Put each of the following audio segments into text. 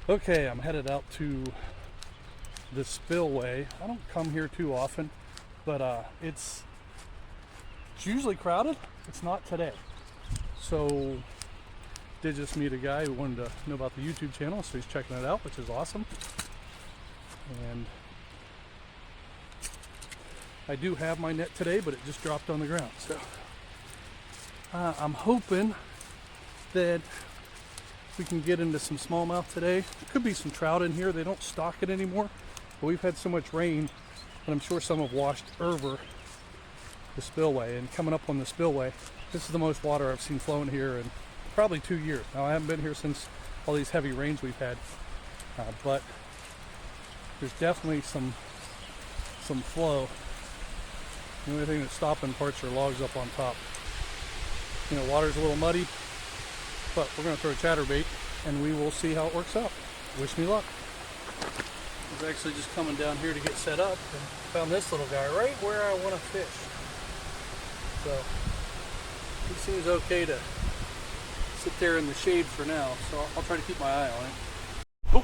Okay, I'm headed out to the spillway. I don't come here too often, but it's usually crowded. It's not today. So did just meet a guy who wanted to know about the YouTube channel, so he's checking it out, which is awesome. And I do have my net today, but it just dropped on the ground. So I'm hoping that we can get into some smallmouth today. There could be some trout in here. They don't stock it anymore, but we've had so much rain that I'm sure some have washed over the spillway. And coming up on the spillway, this is the most water I've seen flowing here in probably 2 years. Now, I haven't been here since all these heavy rains we've had, but there's definitely some flow. The only thing that's stopping parts are logs up on top. You know, water's a little muddy, but we're going to throw a chatterbait and we will see how it works out. Wish me luck. I was actually just coming down here to get set up and found this little guy right where I want to fish. So he seems okay to sit there in the shade for now, so I'll try to keep my eye on it. Oh,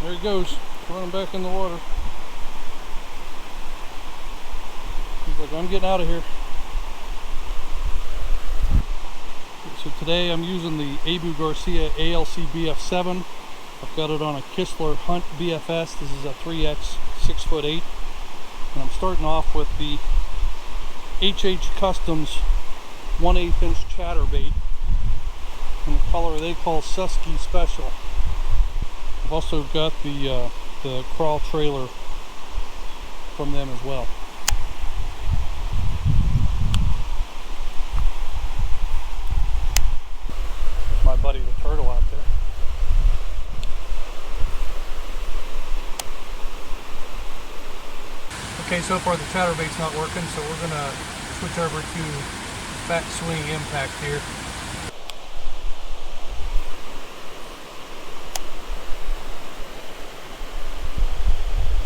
there he goes, running back in the water. He's like, I'm getting out of here. So today I'm using the Abu Garcia ALC BF7. I've got it on a Kistler Hunt BFS. This is a 3X 6'8", and I'm starting off with the HH Customs 1/8 inch chatterbait in the color they call Susky Special. I've also got the crawl trailer from them as well. There's my buddy the turtle out there. Okay, so far the chatterbait's not working, so we're gonna switch over to fat swing impact here.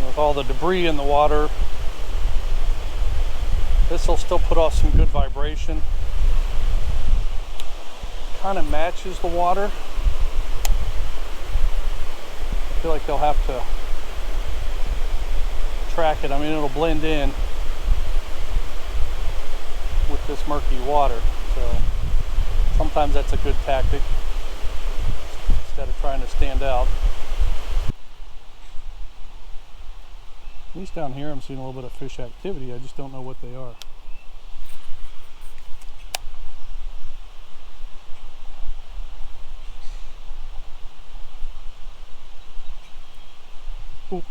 With all the debris in the water, this will still put off some good vibration. Kind of matches the water. I feel like they'll have to track it. I mean, it'll blend in with this murky water, so sometimes that's a good tactic instead of trying to stand out. At least down here I'm seeing a little bit of fish activity. I just don't know what they are. Ooh.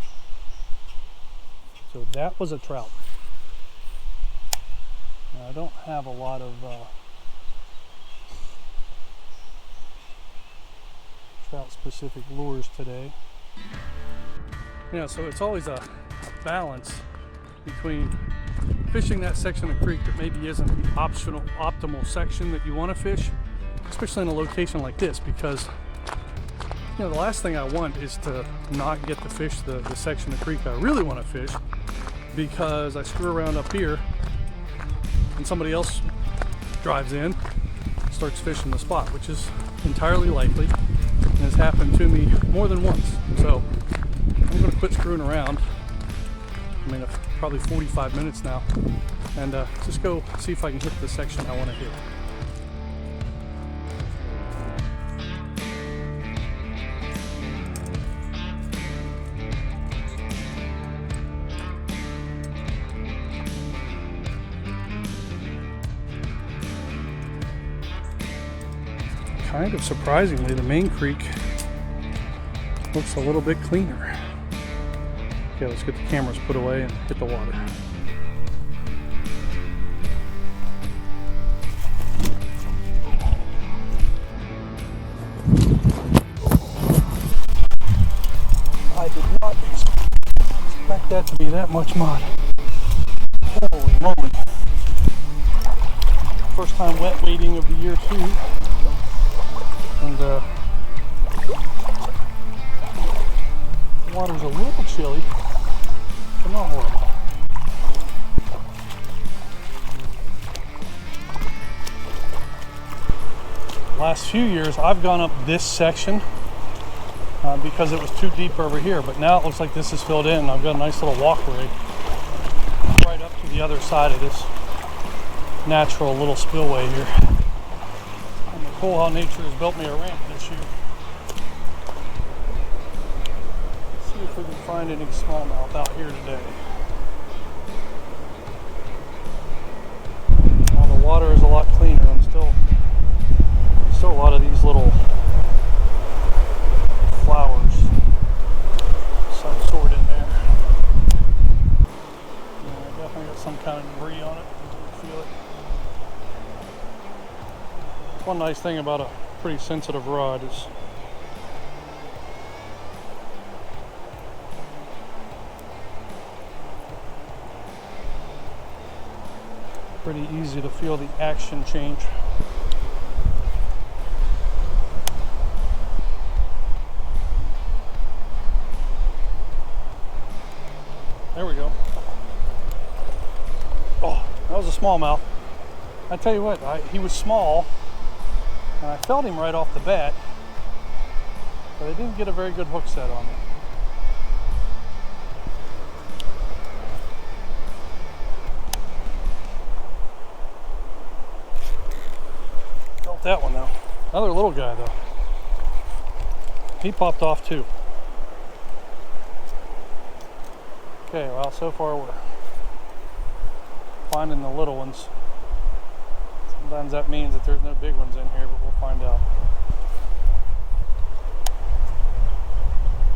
So that was a trout. Now, I don't have a lot of trout specific lures today. You know, so it's always a balance between fishing that section of the creek that maybe isn't the optimal section that you want to fish, especially in a location like this, because you know, the last thing I want is to not get to fish the section of the creek I really want to fish, because I screw around up here and somebody else drives in, starts fishing the spot, which is entirely likely and has happened to me more than once. So I'm going to quit screwing around. I mean, probably 45 minutes now, and just go see if I can hit the section I want to hit. Kind of surprisingly, the main creek looks a little bit cleaner. Okay, let's get the cameras put away and hit the water. I did not expect that to be that much mud. Holy moly. First time wet wading of the year too. And the water's a little chilly, but not horrible. Last few years I've gone up this section because it was too deep over here. But now it looks like this is filled in. I've got a nice little walkway right up to the other side of this natural little spillway here. And it's cool how nature has built me a ramp this year. Let's see if we can find any smallmouth out here today. Well, the water is a lot cleaner. I'm still a lot of these little flowers, some sort in there. Yeah, definitely got some kind of debris on it. I feel it. One nice thing about a pretty sensitive rod is pretty easy to feel the action change. There we go. Oh, that was a smallmouth. I tell you what, he was small, and I felt him right off the bat, but I didn't get a very good hook set on him. Felt that one though. Another little guy though. He popped off too. Okay, well, so far we're finding the little ones. Sometimes that means that there's no big ones in here, but we'll find out.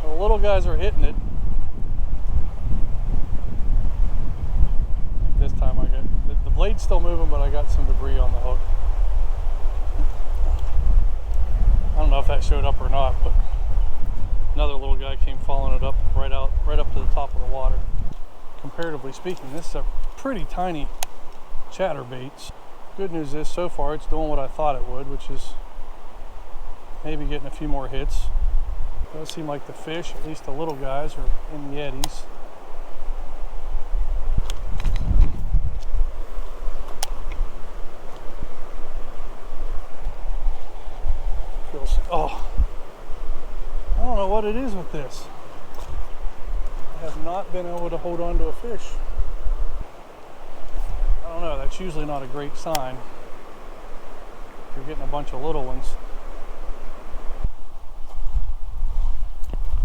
So the little guys are hitting it. This time I got the blade's still moving, but I got some debris on the hook. I don't know if that showed up or not, but another little guy came following it up right up to the top of the water. Comparatively speaking, this is a pretty tiny chatterbait. Good news is, so far, it's doing what I thought it would, which is maybe getting a few more hits. It does seem like the fish, at least the little guys, are in the eddies. Feels, oh, I don't know what it is with this. I have not been able to hold on to a fish. I don't know, that's usually not a great sign if you're getting a bunch of little ones.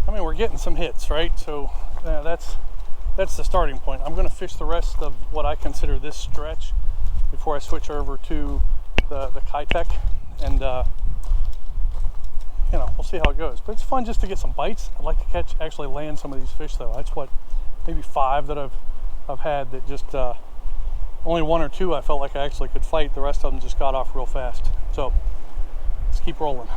I mean, we're getting some hits, right? So that's the starting point. I'm going to fish the rest of what I consider this stretch before I switch over to the Kitech, and you know, we'll see how it goes. But it's fun just to get some bites. I'd like to actually land some of these fish though. That's what, maybe 5 that I've had that just only 1 or 2 I felt like I actually could fight. The rest of them just got off real fast. So let's keep rolling.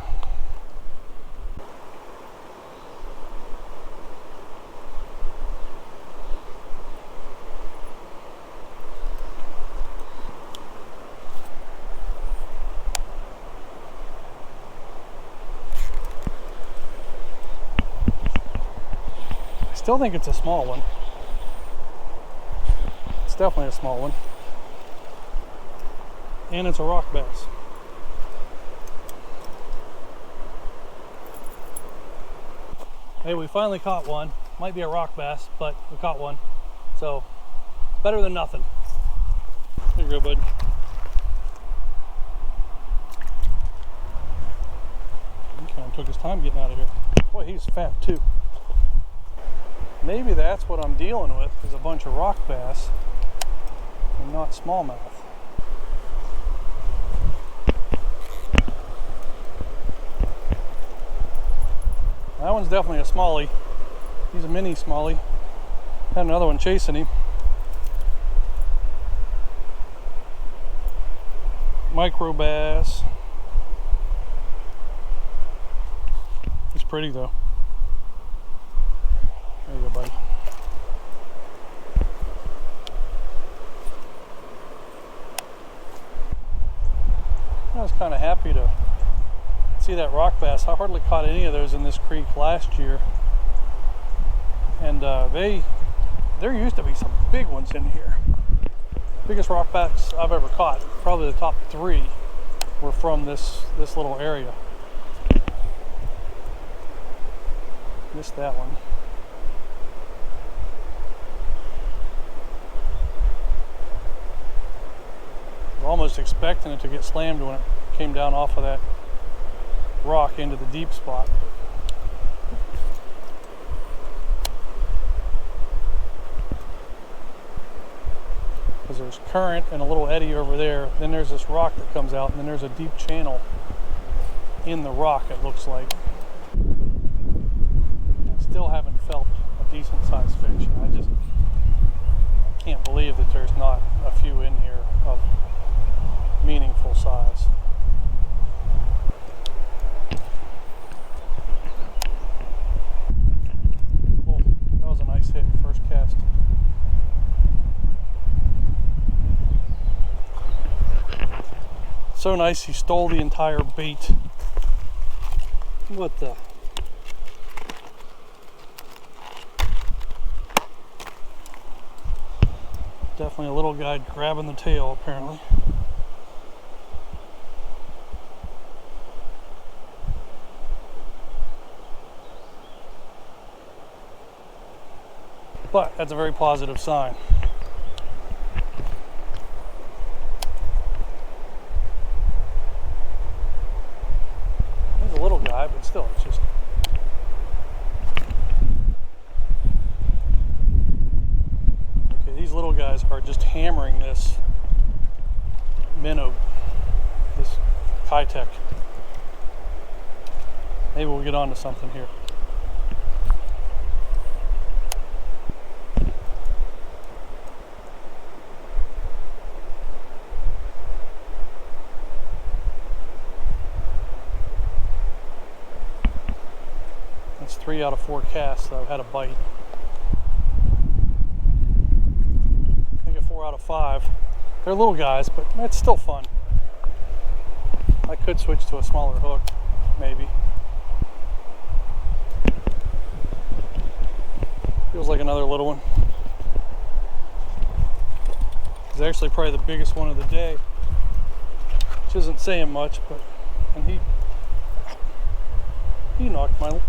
Still think it's a small one. It's definitely a small one. And it's a rock bass. Hey, we finally caught one. Might be a rock bass, but we caught one. So, better than nothing. There you go, bud. He kind of took his time getting out of here. Boy, he's fat too. Maybe that's what I'm dealing with, is a bunch of rock bass and not smallmouth. That one's definitely a smallie. He's a mini smallie. Had another one chasing him. Micro bass. He's pretty though. There you go, buddy. I was kind of happy to see that rock bass. I hardly caught any of those in this creek last year, and there used to be some big ones in here. Biggest rock bass I've ever caught. Probably the top 3 were from this little area. Missed that one. I was almost expecting it to get slammed when it came down off of that rock into the deep spot. Because there's current and a little eddy over there. Then there's this rock that comes out, and then there's a deep channel in the rock, it looks like. I still haven't felt a decent sized fish. I can't believe that there's not a few in here of meaningful size. Oh, that was a nice hit, first cast. So nice, he stole the entire bait. What the? Definitely a little guy grabbing the tail, apparently. But that's a very positive sign. He's a little guy, but still, it's just... Okay, these little guys are just hammering this minnow, this Kitech. Maybe we'll get onto something here. That's 3 out of 4 casts that I've had a bite. I think 4 out of 5. They're little guys, but it's still fun. I could switch to a smaller hook, maybe. Feels like another little one. It's actually probably the biggest one of the day, which isn't saying much, but and he knocked my...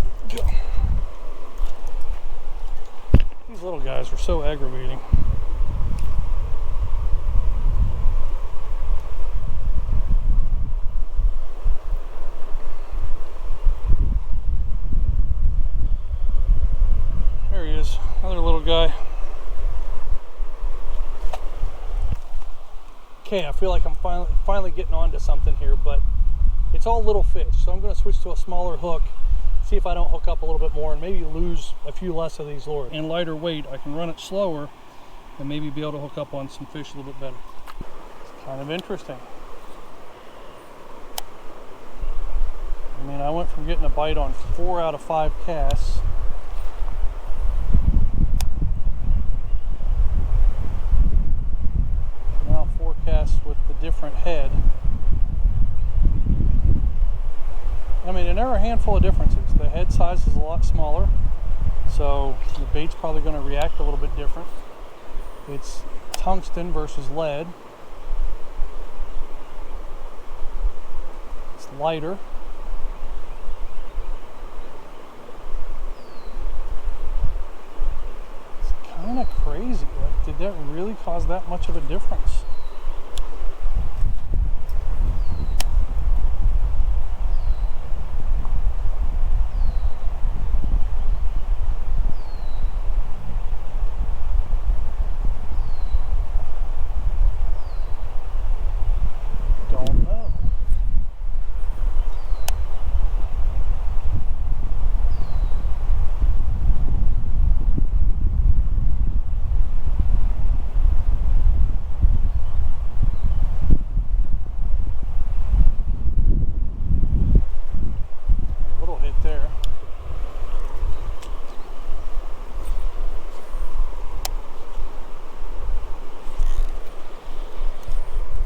These little guys are so aggravating. There he is, another little guy. Okay, I feel like I'm finally getting onto something here, but it's all little fish, so I'm going to switch to a smaller hook, see if I don't hook up a little bit more and maybe lose a few less of these lures. And lighter weight, I can run it slower and maybe be able to hook up on some fish a little bit better. It's kind of interesting. I mean, I went from getting a bite on 4 out of 5 casts to now 4 casts with the different head. I mean, and there are a handful of differences. The head size is a lot smaller, so the bait's probably going to react a little bit different. It's tungsten versus lead. It's lighter. It's kind of crazy. Like, did that really cause that much of a difference?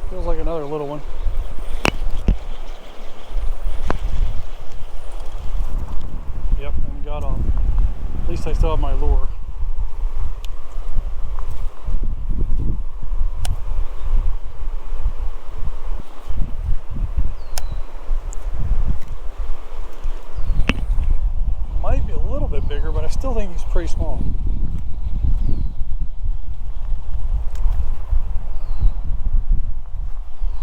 Feels like another little one. Yep, and got off. At least I still have my lure. Might be a little bit bigger still think he's pretty small.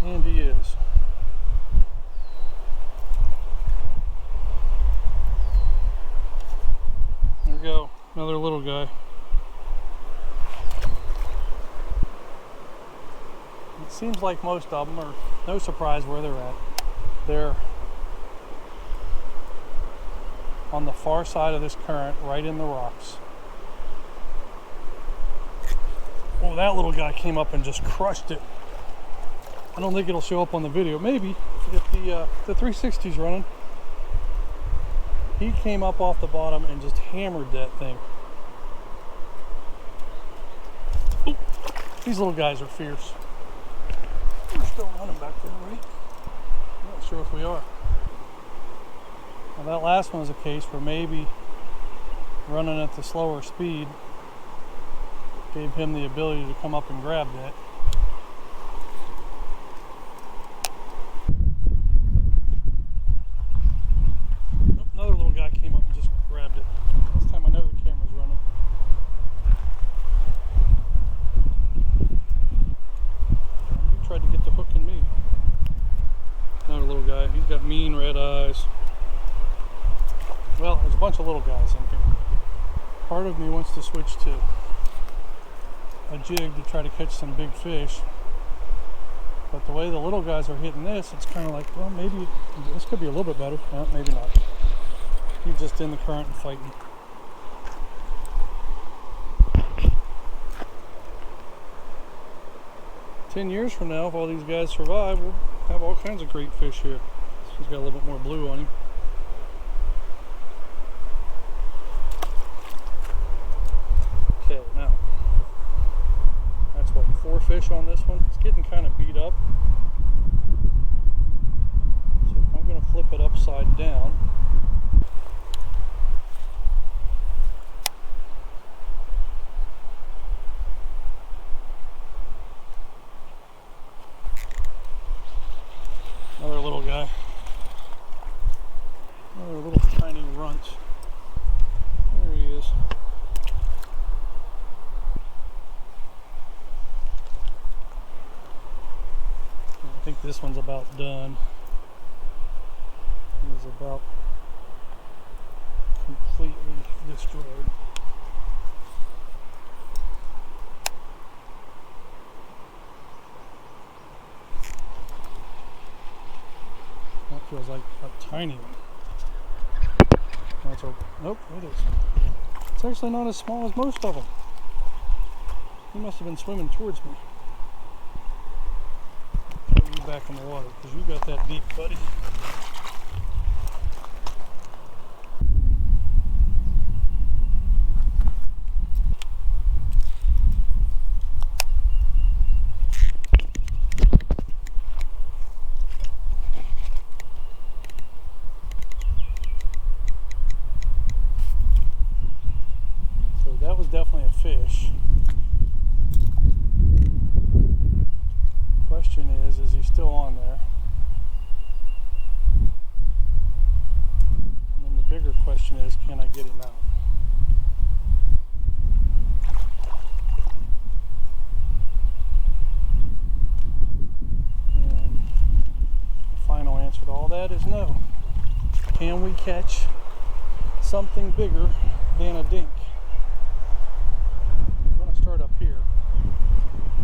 And he is. There we go, another little guy. It seems like most of them are no surprise where they're at. They're on the far side of this current, right in the rocks. Oh, that little guy came up and just crushed it. I don't think it'll show up on the video. Maybe if the 360's running. He came up off the bottom and just hammered that thing. Ooh, these little guys are fierce. We're still running back there, right? I'm not sure if we are. Well, that last one was a case where maybe running at the slower speed gave him the ability to come up and grab that. Another little guy came up and just grabbed it. This time I know the camera's running. You tried to get the hook in me. Another little guy. He's got mean red eyes. Well, there's a bunch of little guys in here. Part of me wants to switch to a jig to try to catch some big fish. But the way the little guys are hitting this, it's kind of like, well, maybe this could be a little bit better. No, maybe not. He's just in the current and fighting. "10 years from now, if all these guys survive, we'll have all kinds of great fish here." He's got a little bit more blue on him. Okay, now that's what, 4 fish on this one. It's getting kind of beat up. So I'm going to flip it upside down. Another little guy. Another little tiny runt. There he is. I think this one's about done. He's about completely destroyed. That feels like a tiny one. That's a, nope, it is. It's actually not as small as most of them. He must have been swimming towards me. Throw you back in the water because you got that deep, buddy. That was definitely a fish. Question is he still on there? And then the bigger question is, can I get him out? And the final answer to all that is no. Can we catch something bigger than a dink? Start up here.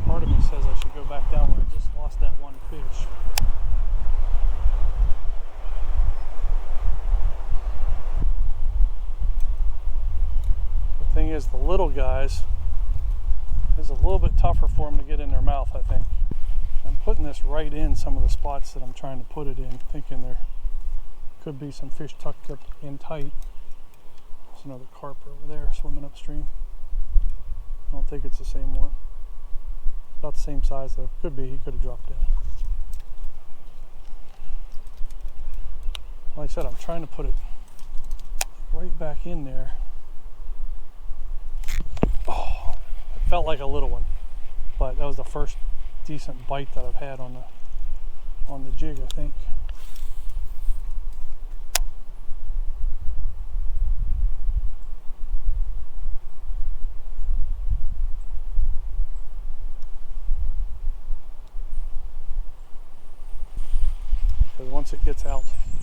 Part of me says I should go back down where I just lost that one fish. The thing is, the little guys is a little bit tougher for them to get in their mouth, I think. I'm putting this right in some of the spots that I'm trying to put it in, thinking there could be some fish tucked up in tight. There's another carp over there swimming upstream. I don't think it's the same one. About the same size though. Could be, he could have dropped down. Like I said, I'm trying to put it right back in there. Oh, it felt like a little one, but that was the first decent bite that I've had on the jig, I think. it gets out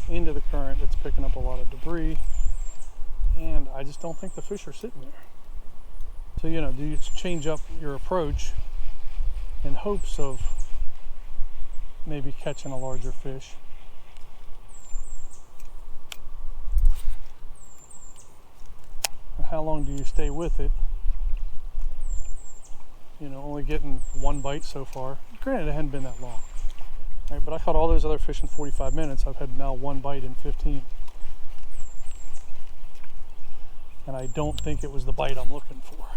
into the current, it's picking up a lot of debris, and I just don't think the fish are sitting there. So, you know, do you change up your approach in hopes of maybe catching a larger fish? And how long do you stay with it? You know, only getting one bite so far. Granted, it hadn't been that long. Right, but I caught all those other fish in 45 minutes. I've had now one bite in 15. And I don't think it was the bite I'm looking for.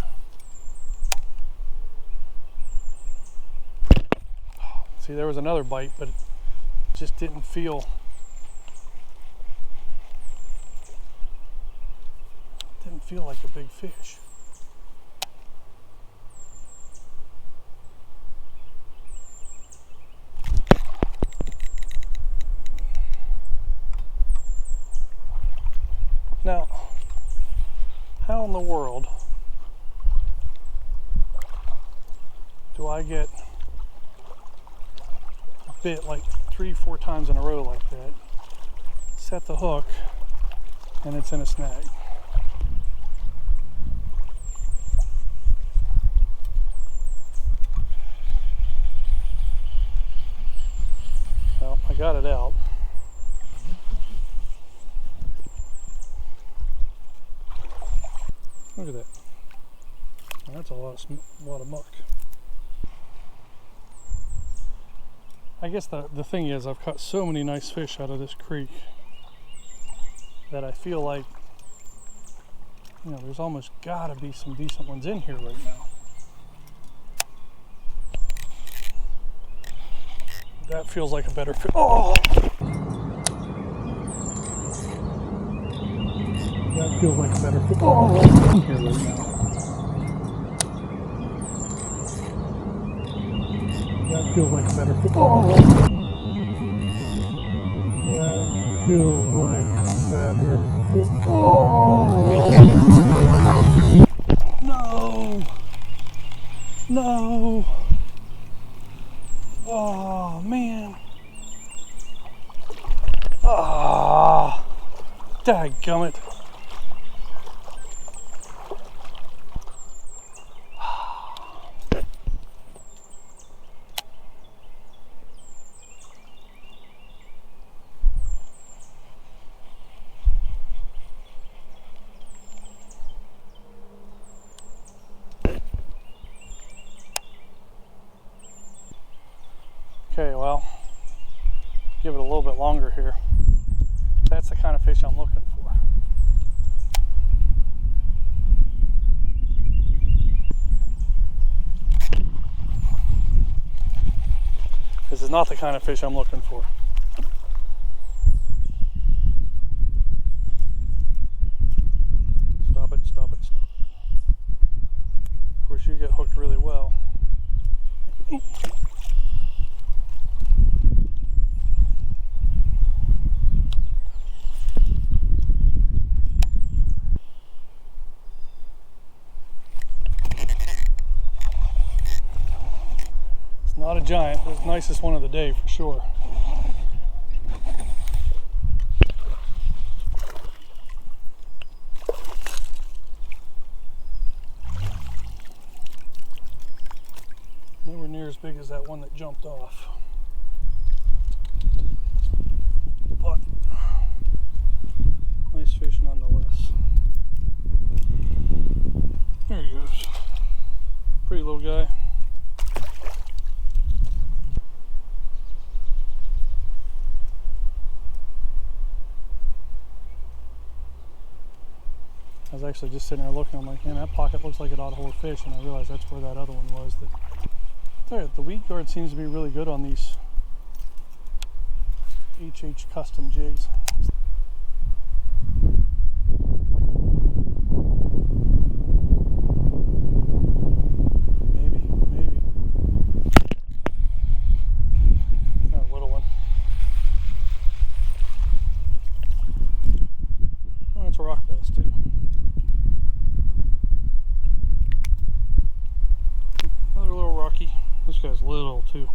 See, there was another bite, but it just didn't feel like a big fish. Now, how in the world do I get bit like 3-4 times in a row like that, set the hook, and it's in a snag? Well, I got it out. Look at that. Well, that's a lot of muck. I guess the thing is, I've caught so many nice fish out of this creek that I feel like, you know, there's almost gotta be some decent ones in here right now. That feels like a better fish. Oh! That feels like a better fish. Oh! In here right now. That feels like a better fish. Oh! That feels like a better fish. Oh! No! No! Oh, man. Ah, dadgummit. Okay, well, give it a little bit longer here. That's the kind of fish I'm looking for. This is not the kind of fish I'm looking for. Stop it, stop it, stop it. Of course, you get hooked really well. Not a giant, but it's the nicest one of the day for sure. Nowhere near as big as that one that jumped off. But nice fish nonetheless. There he goes. Pretty little guy. I was actually just sitting there looking, I'm like, man, that pocket looks like it ought to hold fish, and I realized that's where that other one was. There, the weed guard seems to be really good on these HH custom jigs. Maybe. That little one. Oh, it's a rock bass too. Another little rocky. This guy's little too.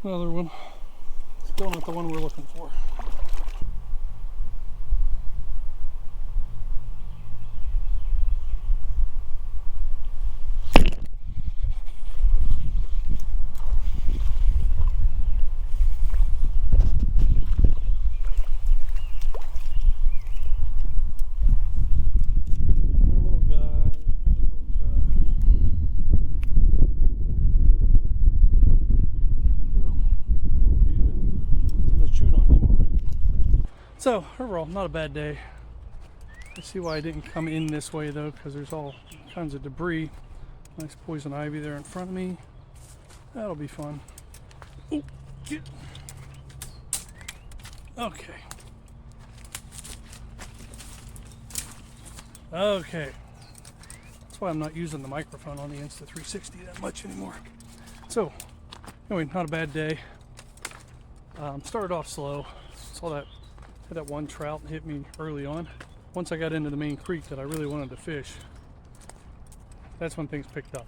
Another one. Still not the one we're looking for. So overall, not a bad day. I see why I didn't come in this way though, because there's all kinds of debris. Nice poison ivy there in front of me. That'll be fun. Oh, get. Okay. Okay. That's why I'm not using the microphone on the Insta360 that much anymore. So, anyway, not a bad day. Started off slow. Saw that. Had that one trout hit me early on. Once I got into the main creek that I really wanted to fish, that's when things picked up.